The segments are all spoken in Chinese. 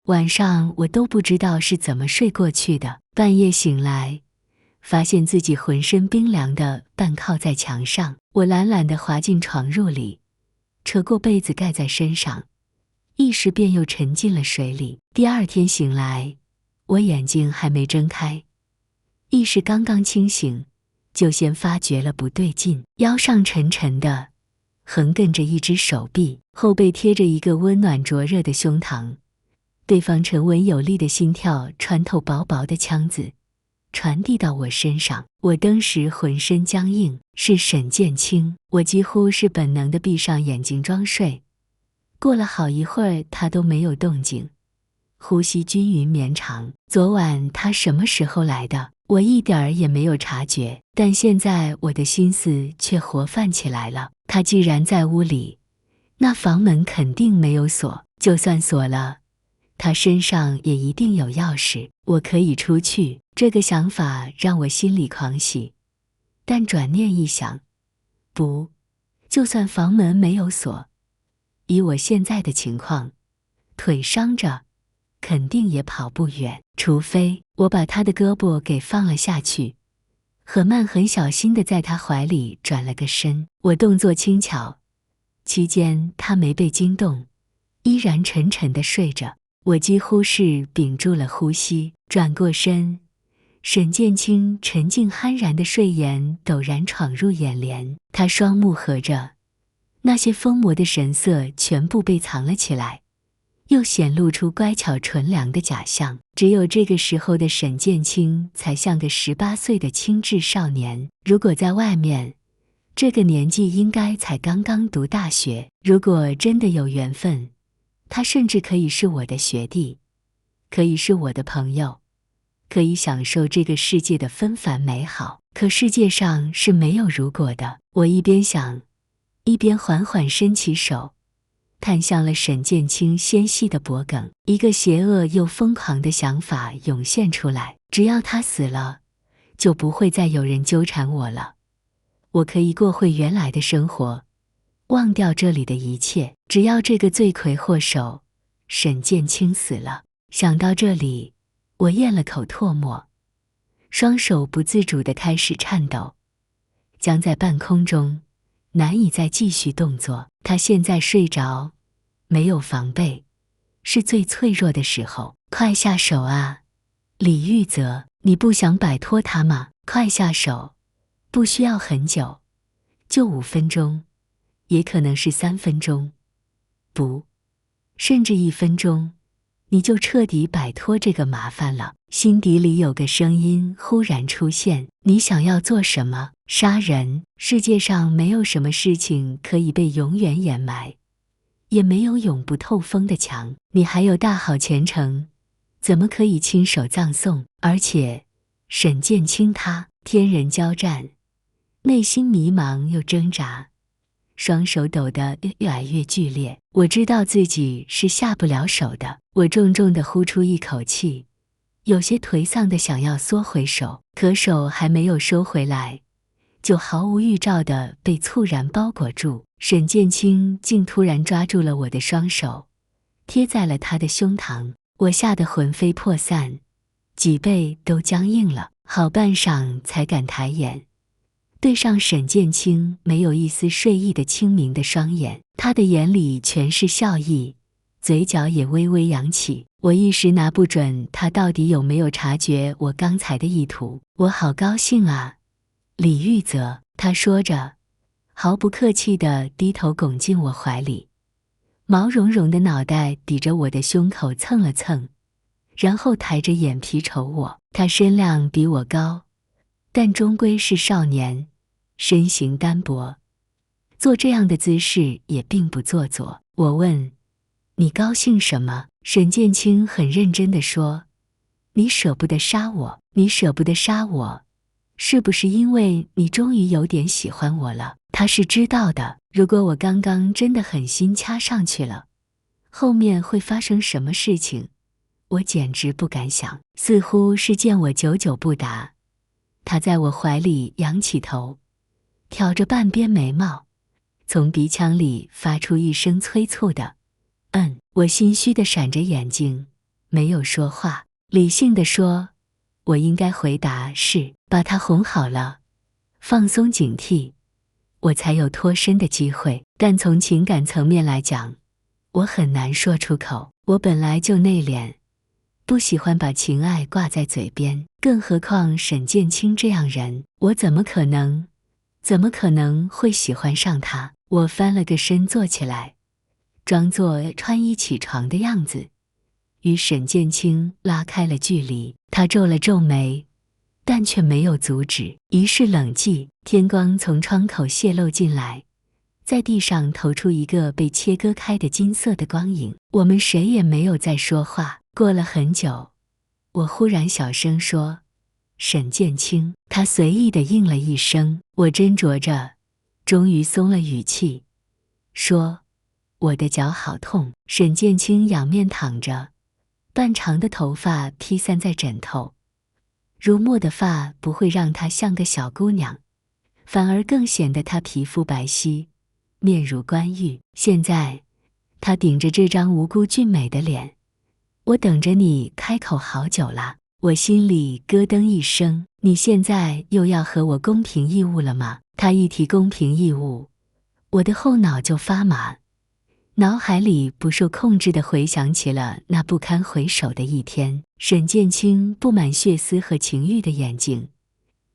晚上我都不知道是怎么睡过去的。半夜醒来，发现自己浑身冰凉的半靠在墙上，我懒懒地滑进床褥里，扯过被子盖在身上，一时便又沉进了水里。第二天醒来，我眼睛还没睁开，意识刚刚清醒，就先发觉了不对劲，腰上沉沉的横亘着一只手臂，后背贴着一个温暖灼热的胸膛，对方沉稳有力的心跳穿透薄薄的腔子，传递到我身上。我当时浑身僵硬，是沈剑清。我几乎是本能地闭上眼睛装睡，过了好一会儿他都没有动静，呼吸均匀绵长。昨晚他什么时候来的？我一点儿也没有察觉，但现在我的心思却活泛起来了。他既然在屋里，那房门肯定没有锁，就算锁了，他身上也一定有钥匙，我可以出去。这个想法让我心里狂喜，但转念一想，不，就算房门没有锁，以我现在的情况，腿伤着，肯定也跑不远。除非我把他的胳膊给放了下去，很慢很小心地在他怀里转了个身。我动作轻巧，期间他没被惊动，依然沉沉地睡着。我几乎是屏住了呼吸，转过身，沈剑清沉静酣然的睡颜陡然闯入眼帘。他双目合着，那些疯魔的神色全部被藏了起来，又显露出乖巧纯良的假象。只有这个时候的沈剑清才像个18岁的清智少年，如果在外面，这个年纪应该才刚刚读大学。如果真的有缘分，他甚至可以是我的学弟，可以是我的朋友，可以享受这个世界的纷繁美好。可世界上是没有如果的。我一边想，一边缓缓伸起手，探向了沈剑清纤细的脖颈。一个邪恶又疯狂的想法涌现出来，只要他死了，就不会再有人纠缠我了，我可以过回原来的生活，忘掉这里的一切。只要这个罪魁祸首沈剑清死了。想到这里，我咽了口唾沫，双手不自主地开始颤抖，僵在半空中，难以再继续动作。他现在睡着，没有防备，是最脆弱的时候。快下手啊，李玉泽，你不想摆脱他吗？快下手，不需要很久，就5分钟，也可能是3分钟，不，甚至1分钟，你就彻底摆脱这个麻烦了。心底里有个声音忽然出现，你想要做什么？杀人？世界上没有什么事情可以被永远掩埋，也没有永不透风的墙。你还有大好前程，怎么可以亲手葬送？而且沈剑清他，天人交战，内心迷茫又挣扎，双手抖得越来越剧烈。我知道自己是下不了手的。我重重地呼出一口气，有些颓丧地想要缩回手，可手还没有收回来，就毫无预兆地被猝然包裹住。沈剑清竟突然抓住了我的双手，贴在了他的胸膛。我吓得魂飞魄散，脊背都僵硬了，好半晌才敢抬眼，对上沈剑清没有一丝睡意的清明的双眼。他的眼里全是笑意，嘴角也微微扬起。我一时拿不准他到底有没有察觉我刚才的意图。我好高兴啊，李玉泽，他说着，毫不客气地低头拱进我怀里，毛茸茸的脑袋抵着我的胸口蹭了蹭，然后抬着眼皮瞅我。他身量比我高，但终归是少年，身形单薄，做这样的姿势也并不做作。我问，你高兴什么？沈剑清很认真地说，你舍不得杀我，你舍不得杀我，是不是因为你终于有点喜欢我了？他是知道的，如果我刚刚真的狠心掐上去了，后面会发生什么事情，我简直不敢想。似乎是见我久久不答，他在我怀里仰起头，挑着半边眉毛，从鼻腔里发出一声催促的我心虚地闪着眼睛，没有说话。理性地说，我应该回答是，把他哄好了，放松警惕，我才有脱身的机会。但从情感层面来讲，我很难说出口。我本来就内敛，不喜欢把情爱挂在嘴边，更何况沈建清这样人，我怎么可能会喜欢上他？我翻了个身坐起来，装作穿衣起床的样子，与沈建清拉开了距离。他皱了皱眉，但却没有阻止。一世冷寂，天光从窗口泄露进来，在地上投出一个被切割开的金色的光影。我们谁也没有再说话。过了很久，我忽然小声说：“沈建清。”他随意地应了一声。我斟酌着，终于松了语气，说：“我的脚好痛。”沈建清仰面躺着，半长的头发披散在枕头，如墨的发不会让她像个小姑娘，反而更显得她皮肤白皙，面如冠玉。现在，她顶着这张无辜俊美的脸，我等着你开口好久了。我心里咯噔一声，你现在又要和我公平义务了吗？他一提公平义务，我的后脑就发麻，脑海里不受控制地回想起了那不堪回首的一天。沈建清布满血丝和情欲的眼睛，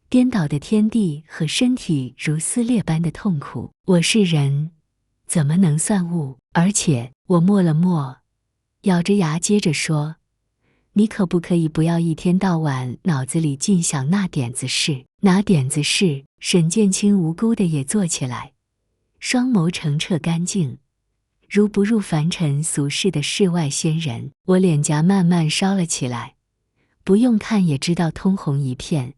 颠倒的天地和身体如撕裂般的痛苦。我是人，怎么能算物？而且，我默了默，咬着牙接着说，你可不可以不要一天到晚脑子里尽想那点子事？哪点子事？沈建清无辜的也坐起来，双眸澄澈干净，如不入凡尘俗世的世外仙人。我脸颊慢慢烧了起来，不用看也知道通红一片。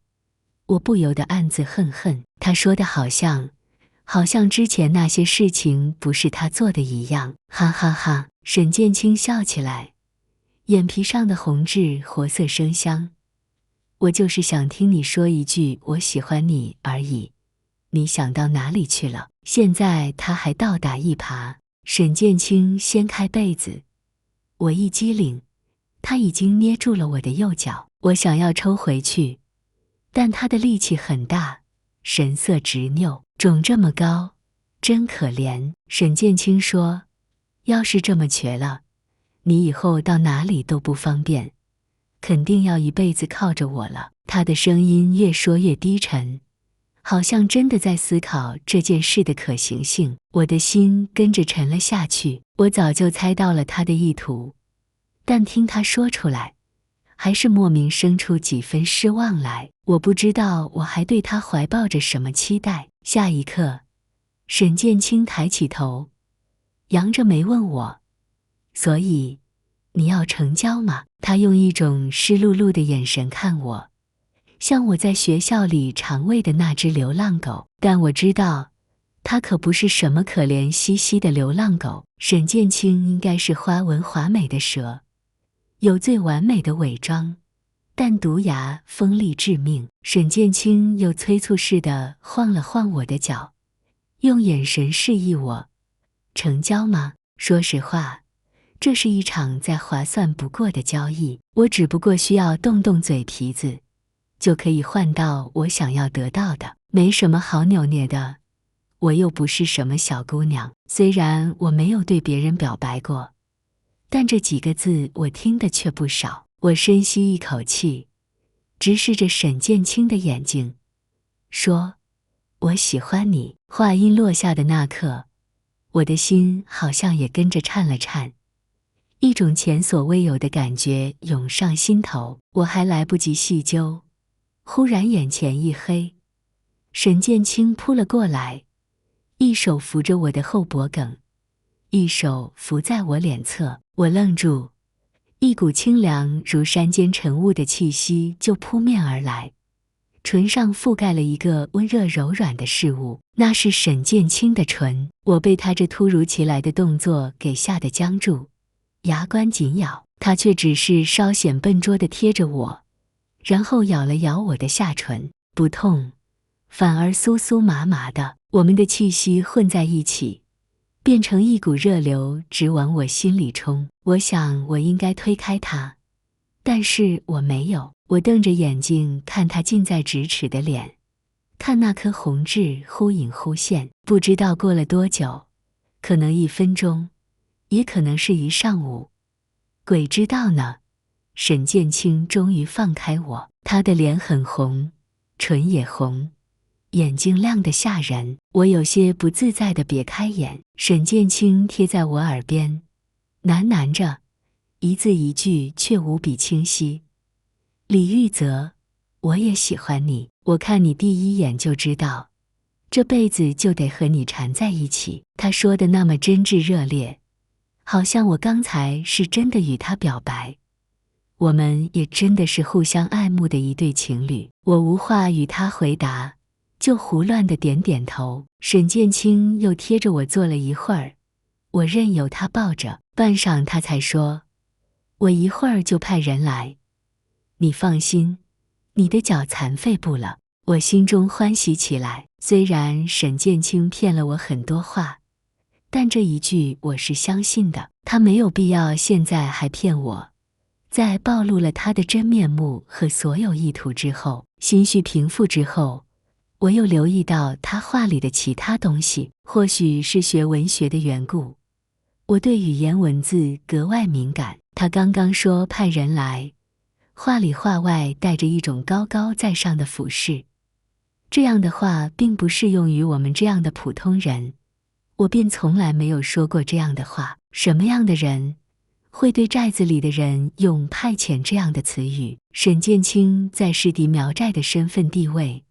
我不由得暗自恨恨，他说的好像之前那些事情不是他做的一样。哈哈哈！沈建清笑起来，眼皮上的红痣活色生香。我就是想听你说一句我喜欢你而已，你想到哪里去了？现在他还倒打一耙。沈建清掀开被子，我一激灵，他已经捏住了我的右脚。我想要抽回去，但他的力气很大，神色执拗，肿这么高，真可怜。沈建清说，要是这么瘸了，你以后到哪里都不方便，肯定要一辈子靠着我了。他的声音越说越低沉，好像真的在思考这件事的可行性。我的心跟着沉了下去。我早就猜到了他的意图，但听他说出来，还是莫名生出几分失望来。我不知道我还对他怀抱着什么期待。下一刻，沈建清抬起头，扬着眉问我，所以你要成交吗？他用一种湿漉漉的眼神看我，像我在学校里常喂的那只流浪狗。但我知道，他可不是什么可怜兮兮的流浪狗。沈建清应该是花纹华美的蛇，有最完美的伪装，但毒牙锋利致命。沈建清又催促似的晃了晃我的脚，用眼神示意我，成交吗？说实话，这是一场再划算不过的交易。我只不过需要动动嘴皮子，就可以换到我想要得到的，没什么好扭捏的。我又不是什么小姑娘，虽然我没有对别人表白过，但这几个字我听的却不少。我深吸一口气，直视着沈建清的眼睛，说：“我喜欢你。”话音落下的那刻，我的心好像也跟着颤了颤，一种前所未有的感觉涌上心头。我还来不及细究，忽然眼前一黑，沈建清扑了过来，一手扶着我的后脖梗，一手扶在我脸侧。我愣住，一股清凉如山间晨雾的气息就扑面而来，唇上覆盖了一个温热柔软的事物，那是沈建清的唇。我被他这突如其来的动作给吓得僵住，牙关紧咬。他却只是稍显笨拙地贴着我，然后咬了咬我的下唇，不痛，反而酥酥麻麻的。我们的气息混在一起，变成一股热流直往我心里冲。我想我应该推开他，但是我没有。我瞪着眼睛看他近在咫尺的脸，看那颗红痣忽隐忽现，不知道过了多久，可能1分钟，也可能是一上午，鬼知道呢。沈剑青终于放开我，他的脸很红，唇也红，眼睛亮得吓人。我有些不自在地别开眼。沈剑青贴在我耳边，喃喃着，一字一句却无比清晰。李玉泽，我也喜欢你，我看你第一眼就知道，这辈子就得和你缠在一起。他说的那么真挚热烈，好像我刚才是真的与他表白，我们也真的是互相爱慕的一对情侣。我无话与他回答，就胡乱地点点头。沈剑青又贴着我坐了一会儿，我任由他抱着，半晌他才说，我一会儿就派人来，你放心，你的脚残废不了。我心中欢喜起来，虽然沈剑青骗了我很多话，但这一句我是相信的，他没有必要现在还骗我。在暴露了他的真面目和所有意图之后，心绪平复之后，我又留意到他话里的其他东西。或许是学文学的缘故，我对语言文字格外敏感。他刚刚说派人来，话里话外带着一种高高在上的俯视，这样的话并不适用于我们这样的普通人，我便从来没有说过这样的话。什么样的人会对寨子里的人用派遣这样的词语？沈剑青在市敌苗寨的身份地位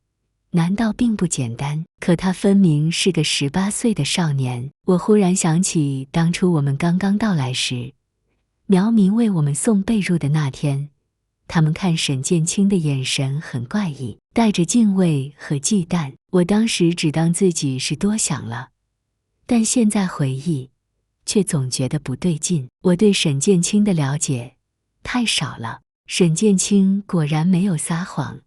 难道并不简单？可他分明是个18岁的少年。我忽然想起当初我们刚刚到来时，苗民为我们送被褥的那天，他们看沈剑青的眼神很怪异，带着敬畏和忌惮。我当时只当自己是多想了，但现在回忆却总觉得不对劲。我对沈剑青的了解太少了。沈剑青果然没有撒谎，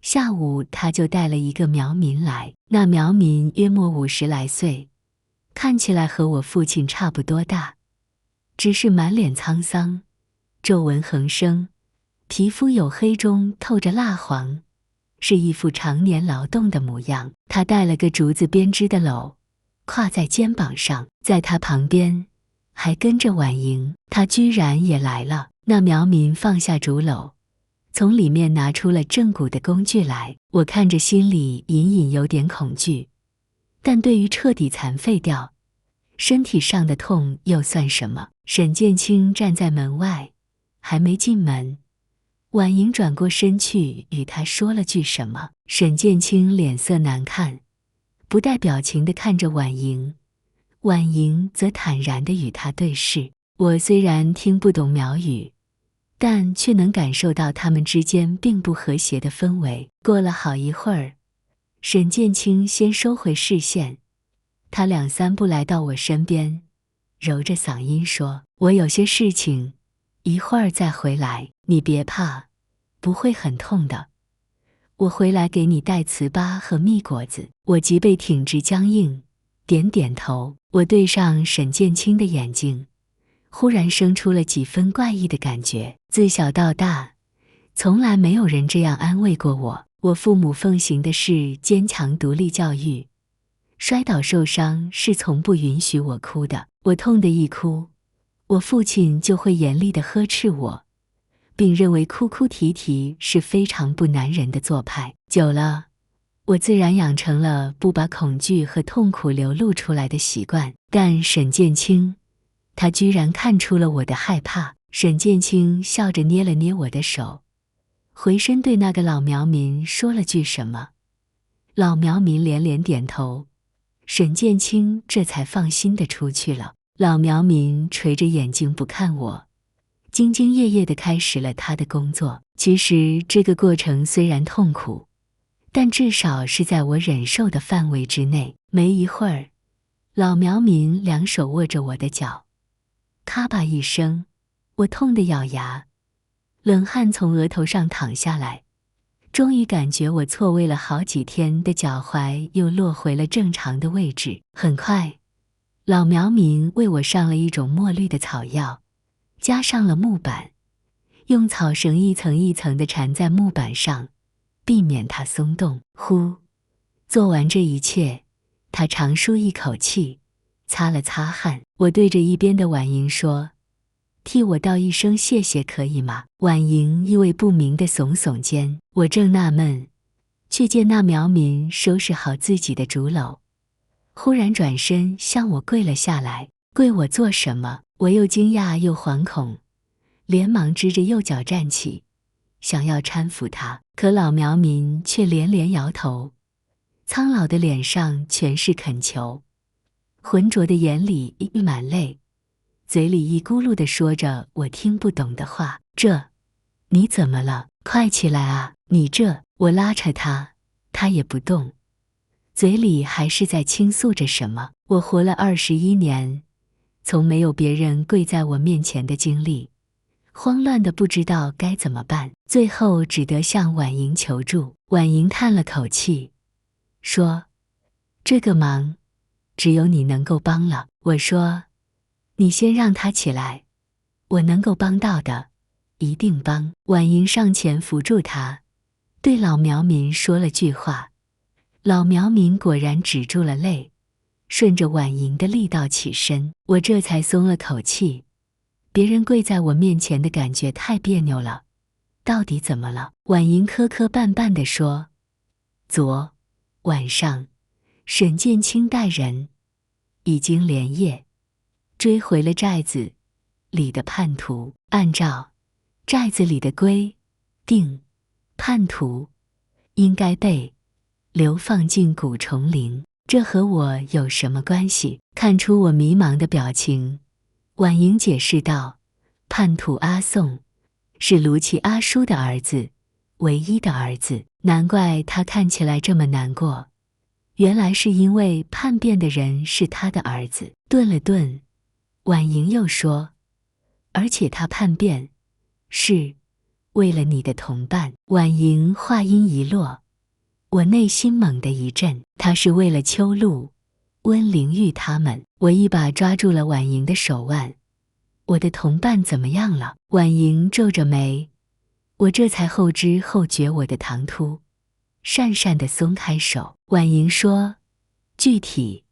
下午他就带了一个苗民来，那苗民约莫50来岁，看起来和我父亲差不多大，只是满脸沧桑，皱纹横生，皮肤黝黑中透着蜡黄，是一副常年劳动的模样。他带了个竹子编织的篓，挎在肩膀上，在他旁边还跟着婉莹，他居然也来了。那苗民放下竹篓，从里面拿出了正骨的工具来，我看着心里隐隐有点恐惧，但对于彻底残废掉，身体上的痛又算什么？沈剑青站在门外，还没进门，婉莹转过身去与他说了句什么。沈剑青脸色难看，不带表情地看着婉莹，婉莹则坦然地与他对视。我虽然听不懂苗语，但却能感受到他们之间并不和谐的氛围。过了好一会儿，沈剑青先收回视线，他2、3步来到我身边，揉着嗓音说，我有些事情，一会儿再回来，你别怕，不会很痛的。我回来给你带糍粑和蜜果子。我脊背挺直僵硬，点点头。我对上沈剑青的眼睛，忽然生出了几分怪异的感觉。自小到大，从来没有人这样安慰过我。我父母奉行的是坚强独立教育，摔倒受伤是从不允许我哭的。我痛得一哭，我父亲就会严厉地呵斥我，并认为哭哭啼啼是非常不男人的做派。久了，我自然养成了不把恐惧和痛苦流露出来的习惯。但沈剑青，他居然看出了我的害怕。沈剑青笑着捏了捏我的手，回身对那个老苗民说了句什么。老苗民连连点头，沈剑青这才放心地出去了。老苗民垂着眼睛不看我，兢兢业业地开始了他的工作。其实这个过程虽然痛苦，但至少是在我忍受的范围之内。没一会儿，老苗民2手握着我的脚，咔吧一声，我痛得咬牙，冷汗从额头上淌下来，终于感觉我错位了好几天的脚踝又落回了正常的位置。很快，老苗民为我上了一种墨绿的草药，加上了木板，用草绳一层一层地缠在木板上，避免它松动。做完这一切，他长舒一口气，擦了擦汗。我对着一边的婉莹说：“替我道一声谢谢可以吗？”婉莹意味不明地耸耸肩。我正纳闷，却见那苗民收拾好自己的竹篓，忽然转身向我跪了下来。跪我做什么？我又惊讶又惶恐，连忙支着右脚站起，想要搀扶他，可老苗民却连连摇头，苍老的脸上全是恳求，浑浊的眼里溢满泪，嘴里一咕噜地说着我听不懂的话。你怎么了？快起来啊！我拉扯他，他也不动，嘴里还是在倾诉着什么。我活了21年，从没有别人跪在我面前的经历，慌乱的不知道该怎么办，最后只得向婉莹求助。婉莹叹了口气，说：“这个忙，只有你能够帮了。”我说：“你先让他起来，我能够帮到的，一定帮。”婉莹上前扶住他，对老苗民说了句话，老苗民果然止住了泪，顺着婉莹的力道起身。我这才松了口气，别人跪在我面前的感觉太别扭了。到底怎么了？婉莹磕磕绊绊地说：“昨晚上，沈建清带人已经连夜追回了寨子里的叛徒，按照寨子里的规定，叛徒应该被流放进古丛林。这和我有什么关系？”看出我迷茫的表情，婉莹解释道：“叛徒阿宋是卢奇阿叔的儿子，唯一的儿子，难怪他看起来这么难过，原来是因为叛变的人是他的儿子。”顿了顿，婉莹又说：“而且他叛变是为了你的同伴。”婉莹话音一落，我内心猛地一震，他是为了秋露、温灵玉他们。我一把抓住了婉莹的手腕：“我的同伴怎么样了？”婉莹皱着眉，我这才后知后觉我的唐突，讪讪地松开手。婉莹说：“具体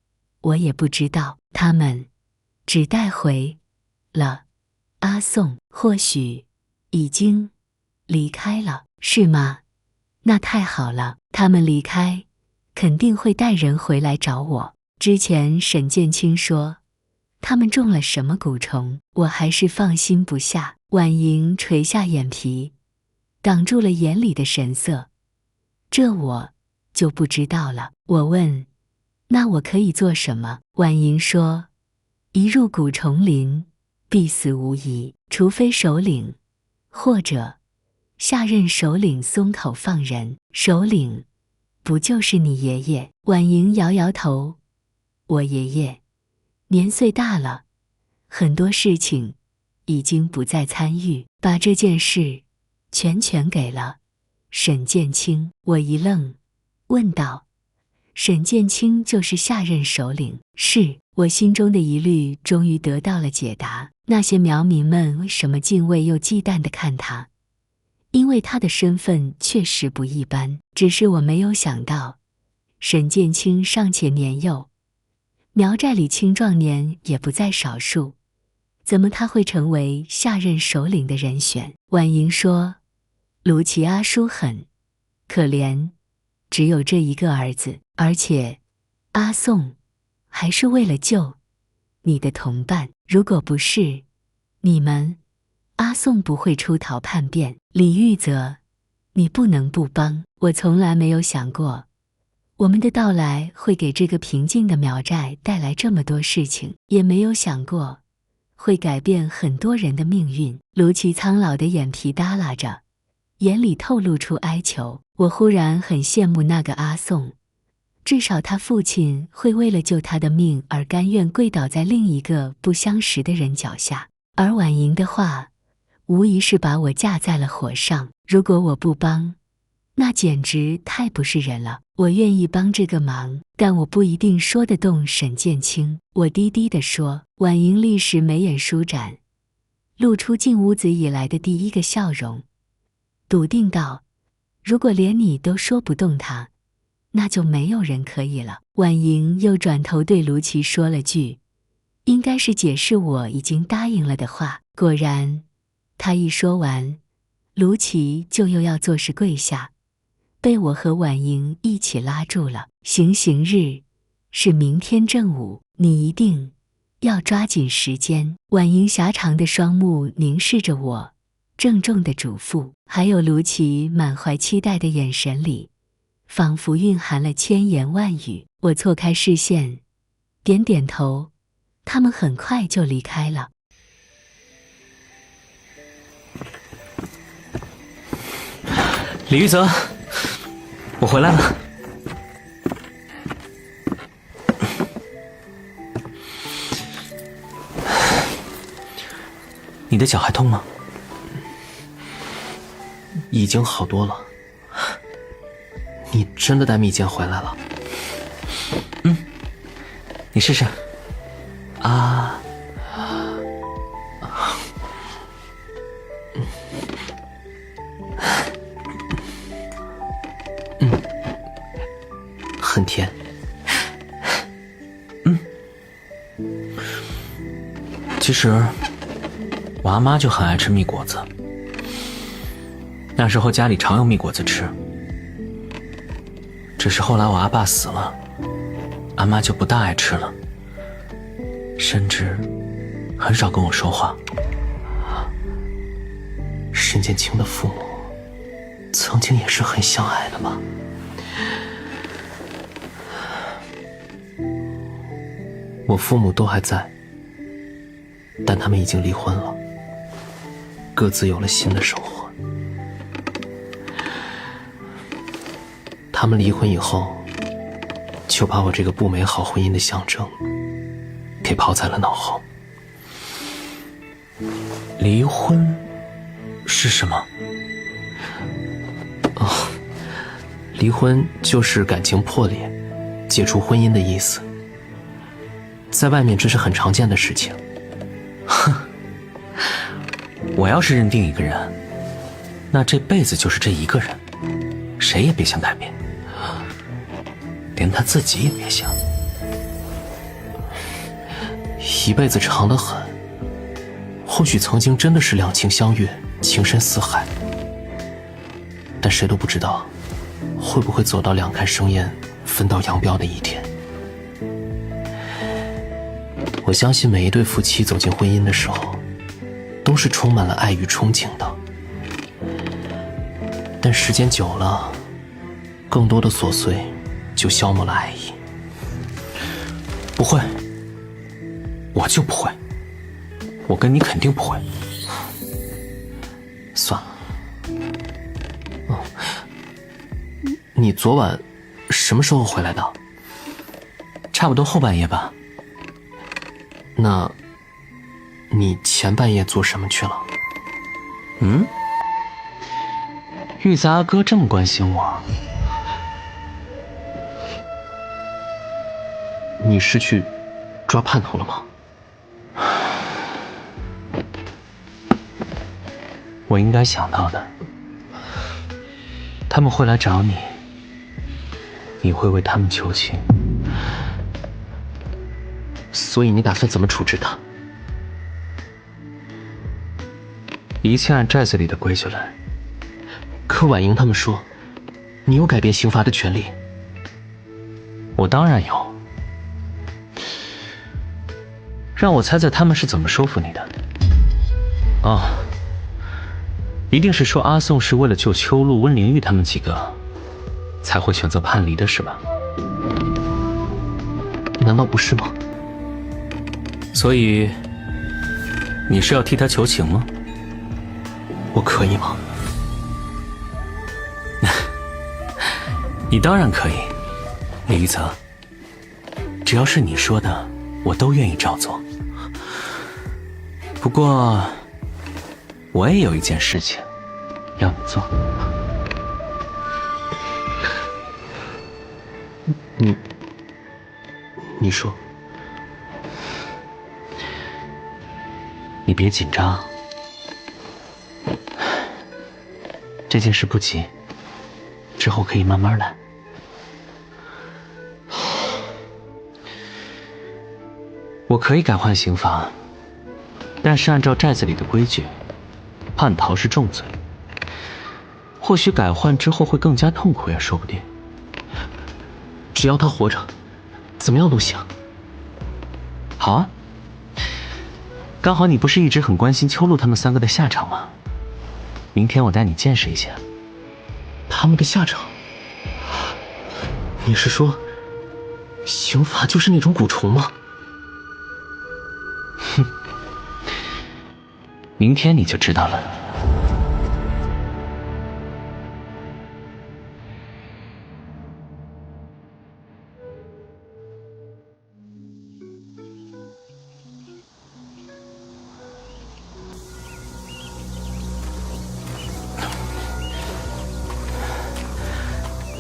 我也不知道，他们只带回了阿宋，或许已经离开了。”是吗？那太好了，他们离开肯定会带人回来找我。之前沈建清说他们中了什么蛊虫，我还是放心不下。婉莹垂下眼皮，挡住了眼里的神色：“这我就不知道了。”我问：“那我可以做什么？”婉莹说：“一入古丛林，必死无疑，除非首领或者下任首领松口放人。”首领不就是你爷爷？婉莹摇摇头：“我爷爷年岁大了，很多事情已经不再参与，把这件事全给了沈建清。”我一愣，问道：“沈建清就是下任首领？”是。我心中的疑虑终于得到了解答。那些苗民们为什么敬畏又忌惮地看他？因为他的身份确实不一般，只是我没有想到，沈建清尚且年幼，苗寨里青壮年也不在少数，怎么他会成为下任首领的人选？婉莹说：“卢奇阿叔很可怜，只有这一个儿子，而且阿宋还是为了救你的同伴，如果不是你们，阿宋不会出逃叛变。李玉泽，你不能不帮。”我从来没有想过，我们的到来会给这个平静的苗寨带来这么多事情，也没有想过会改变很多人的命运。卢奇苍老的眼皮耷拉着，眼里透露出哀求。我忽然很羡慕那个阿宋，至少他父亲会为了救他的命而甘愿跪倒在另一个不相识的人脚下。而婉莹的话无疑是把我架在了火上，如果我不帮，那简直太不是人了。我愿意帮这个忙，但我不一定说得动沈建清。我低低地说。婉莹立时眉眼舒展，露出进屋子以来的第一个笑容，笃定道：如果连你都说不动他，那就没有人可以了。婉莹又转头对卢琪说了句，应该是解释我已经答应了的话。果然，他一说完，卢琪就又要作势跪下，被我和婉莹一起拉住了。行刑日是明天正午，你一定要抓紧时间。婉莹狭长的双目凝视着我，郑重的嘱咐，还有卢琪满怀期待的眼神里，仿佛蕴含了千言万语。我错开视线，点点头，他们很快就离开了。李玉泽，我回来了。你的脚还痛吗？已经好多了。你真的带蜜饯回来了？你试试。啊，很甜。其实我阿妈就很爱吃蜜果子，那时候家里常有蜜果子吃。只是后来我阿爸死了，阿妈就不大爱吃了，甚至很少跟我说话。沈建清的父母曾经也是很相爱的吧？我父母都还在，但他们已经离婚了，各自有了新的生活。他们离婚以后，就把我这个不美好婚姻的象征给抛在了脑后。离婚是什么？离婚就是感情破裂，解除婚姻的意思。在外面这是很常见的事情。我要是认定一个人，那这辈子就是这一个人，谁也别想改变，连他自己也别想。一辈子长得很，或许曾经真的是两情相悦，情深似海，但谁都不知道会不会走到两开生烟，分道扬镳的一天。我相信每一对夫妻走进婚姻的时候，都是充满了爱与憧憬的，但时间久了，更多的琐碎就消磨了爱意。不会，我就不会，我跟你肯定不会。算了。你昨晚什么时候回来的？差不多后半夜吧。那你前半夜做什么去了？玉子阿哥这么关心我，你是去抓叛徒了吗？我应该想到的。他们会来找你，你会为他们求情。所以你打算怎么处置他？一切按寨子里的规矩来。可婉莹他们说，你有改变刑罚的权利。我当然有。让我猜猜他们是怎么说服你的？一定是说阿宋是为了救秋露、温灵玉他们几个，才会选择叛离的是吧？难道不是吗？所以，你是要替他求情吗？我可以吗？你当然可以，李玉泽。只要是你说的，我都愿意照做。不过，我也有一件事情要你做。你说。你别紧张，这件事不急，之后可以慢慢来。我可以改换刑罚，但是按照寨子里的规矩，叛逃是重罪。或许改换之后会更加痛苦也说不定。只要他活着，怎么样都行。好啊，刚好你不是一直很关心秋露他们3个的下场吗？明天我带你见识一下他们的下场。你是说，刑罚就是那种蛊虫吗？哼，明天你就知道了。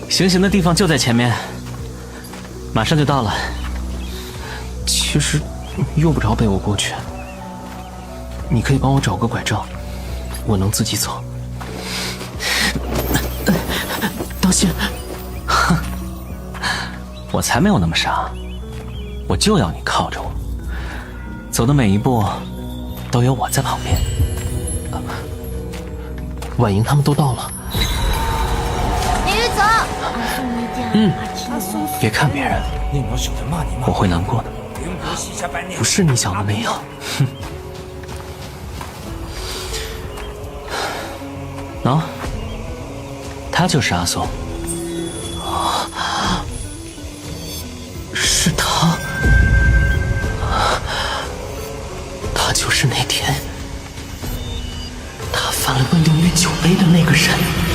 行刑的地方就在前面，马上就到了。其实用不着背我过去，你可以帮我找个拐杖，我能自己走。当心！哼，我才没有那么傻，我就要你靠着我，走的每一步都有我在旁边。婉莹他们都到了。别看别人，我会难过的。不是你想的那样。哼。喏，他就是阿松。是他，他就是那天他犯了问灵鱼酒杯的那个人。